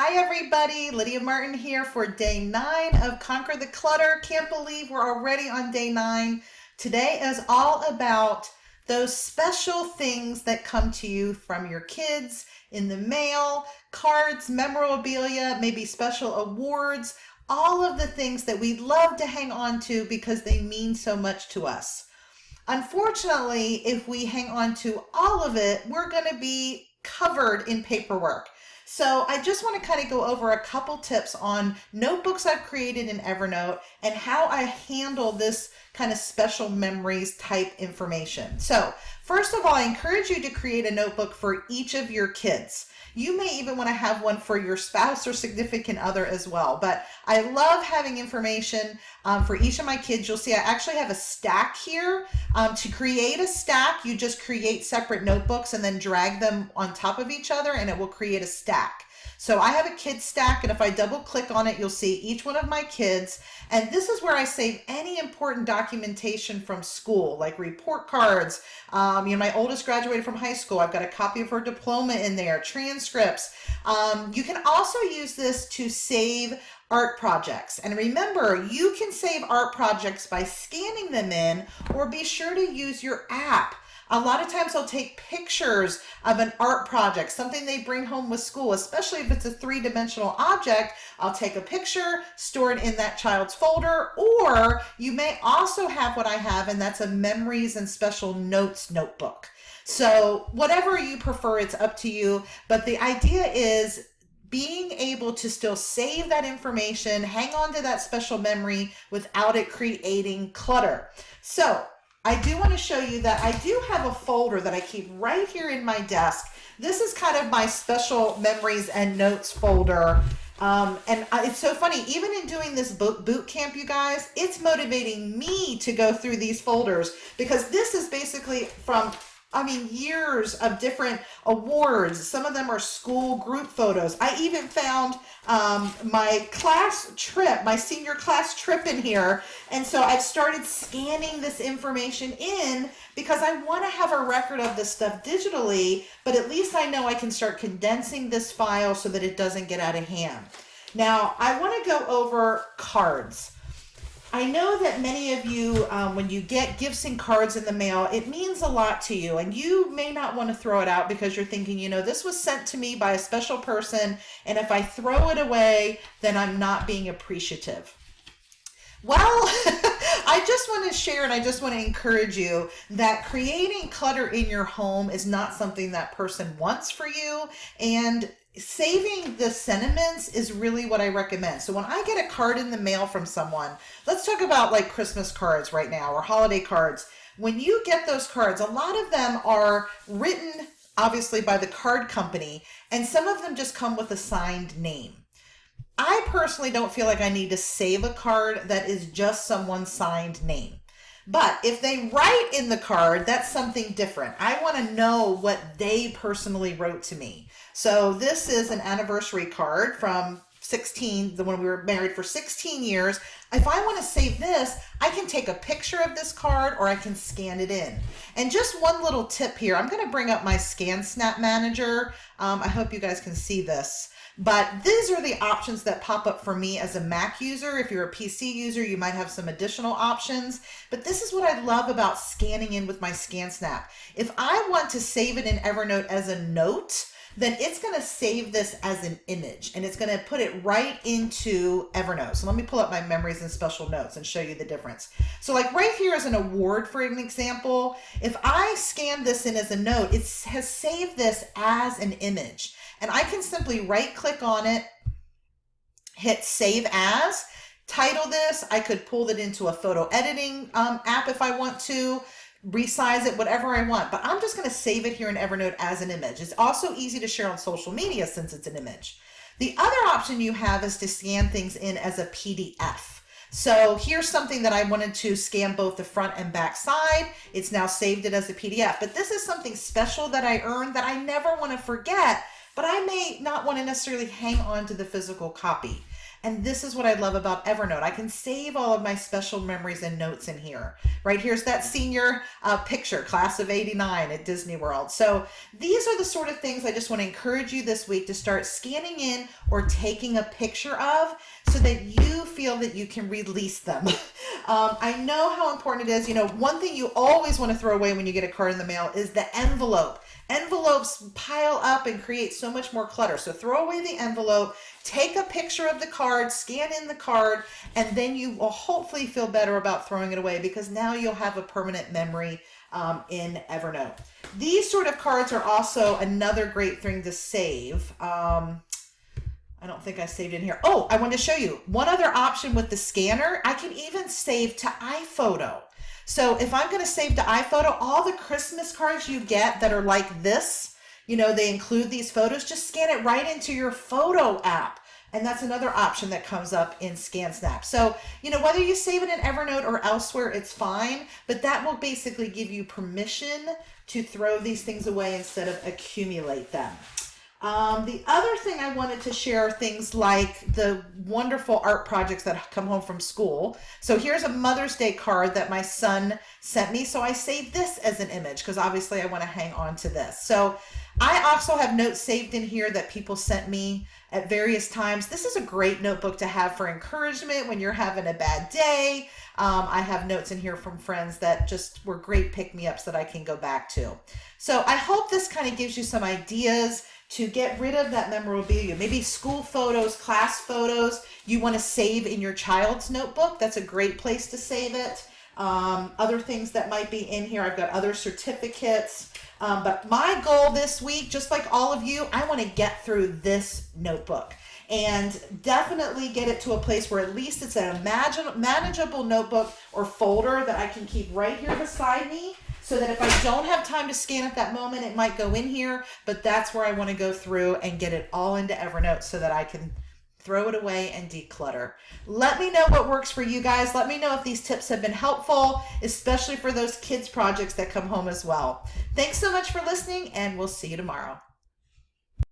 Hi everybody, Lydia Martin here for day 9 of Conquer the Clutter. Can't believe we're already on day 9. Today is all about those special things that come to you from your kids in the mail, cards, memorabilia, maybe special awards, all of the things that we love to hang on to because they mean so much to us. Unfortunately, if we hang on to all of it, we're going to be covered in paperwork. So I just want to kind of go over a couple tips on notebooks I've created in Evernote and how I handle this kind of special memories type information. So first of all, I encourage you to create a notebook for each of your kids. You may even want to have one for your spouse or significant other as well. But I love having information for each of my kids. You'll see I actually have a stack here. To create a stack, you just create separate notebooks and then drag them on top of each other and it will create a stack. So I have a kid stack, and if I double click on it, you'll see each one of my kids. And this is where I save any important documentation from school, like report cards. My oldest graduated from high school. I've got a copy of her diploma in there, transcripts. You can also use this to save art projects. And remember, you can save art projects by scanning them in, or be sure to use your app. A lot of times I'll take pictures of an art project, something they bring home with school, especially if it's a three-dimensional object. I'll take a picture, store it in that child's folder, or you may also have what I have, and that's a memories and special notes notebook. So whatever you prefer, it's up to you. But the idea is being able to still save that information, hang on to that special memory without it creating clutter. So I do want to show you that I do have a folder that I keep right here in my desk. This is kind of my special memories and notes folder. It's so funny, even in doing this boot camp, you guys, it's motivating me to go through these folders because this is basically from years of different awards. Some of them are school group photos. I even found my class trip, my senior class trip in here. And so I've started scanning this information in because I want to have a record of this stuff digitally, but at least I know I can start condensing this file so that it doesn't get out of hand. Now, I want to go over cards. I know that many of you, when you get gifts and cards in the mail, it means a lot to you, and you may not want to throw it out because you're thinking, this was sent to me by a special person, and if I throw it away, then I'm not being appreciative. Well, I just want to share and I just want to encourage you that creating clutter in your home is not something that person wants for you, and saving the sentiments is really what I recommend. So when I get a card in the mail from someone, let's talk about like Christmas cards right now or holiday cards. When you get those cards, a lot of them are written obviously by the card company, and some of them just come with a signed name. I personally don't feel like I need to save a card that is just someone's signed name. But if they write in the card, that's something different. I want to know what they personally wrote to me. So this is an anniversary card from 16, when we were married for 16 years. If I want to save this, I can take a picture of this card or I can scan it in. And just one little tip here, I'm going to bring up my ScanSnap Manager. I hope you guys can see this. But these are the options that pop up for me as a Mac user. If you're a PC user, you might have some additional options. But this is what I love about scanning in with my ScanSnap. If I want to save it in Evernote as a note, then it's going to save this as an image and it's going to put it right into Evernote. So let me pull up my memories and special notes and show you the difference. So like right here is an award for an example. If I scan this in as a note, it has saved this as an image. And I can simply right click on it, hit save as, title this. I could pull it into a photo editing app if I want to, resize it, whatever I want. But I'm just going to save it here in Evernote as an image. It's also easy to share on social media since it's an image. The other option you have is to scan things in as a PDF. So here's something that I wanted to scan both the front and back side. It's now saved it as a PDF. But this is something special that I earned that I never want to forget, but I may not want to necessarily hang on to the physical copy. And this is what I love about Evernote. I can save all of my special memories and notes in here. Right here's that senior picture, class of '89 at Disney World. So these are the sort of things I just want to encourage you this week to start scanning in or taking a picture of, so that you feel that you can release them. I know how important it is. You know, one thing you always want to throw away when you get a card in the mail is the envelope. Envelopes pile up and create so much more clutter. So throw away the envelope, take a picture of the card, scan in the card, and then you will hopefully feel better about throwing it away, because now you'll have a permanent memory in Evernote. These sort of cards are also another great thing to save. I don't think I saved in here. Oh, I wanted to show you one other option with the scanner. I can even save to iPhoto. So if I'm going to save to iPhoto, all the Christmas cards you get that are like this, you know, they include these photos, just scan it right into your photo app. And that's another option that comes up in ScanSnap. So, you know, whether you save it in Evernote or elsewhere, it's fine, but that will basically give you permission to throw these things away instead of accumulate them. The other thing I wanted to share, things like the wonderful art projects that come home from school. So here's a Mother's Day card that my son sent me. So I saved this as an image because obviously I want to hang on to this. So I also have notes saved in here that people sent me at various times. This is a great notebook to have for encouragement when you're having a bad day. I have notes in here from friends that just were great pick-me-ups that I can go back to. So I hope this kind of gives you some ideas to get rid of that memorabilia. Maybe school photos, class photos, you want to save in your child's notebook. That's a great place to save it. Other things that might be in here, I've got other certificates. But my goal this week, just like all of you, I want to get through this notebook and definitely get it to a place where at least it's a manageable notebook or folder that I can keep right here beside me, so that if I don't have time to scan at that moment, it might go in here, but that's where I want to go through and get it all into Evernote so that I can throw it away and declutter. Let me know what works for you guys. Let me know if these tips have been helpful, especially for those kids projects that come home as well. Thanks so much for listening, and we'll see you tomorrow.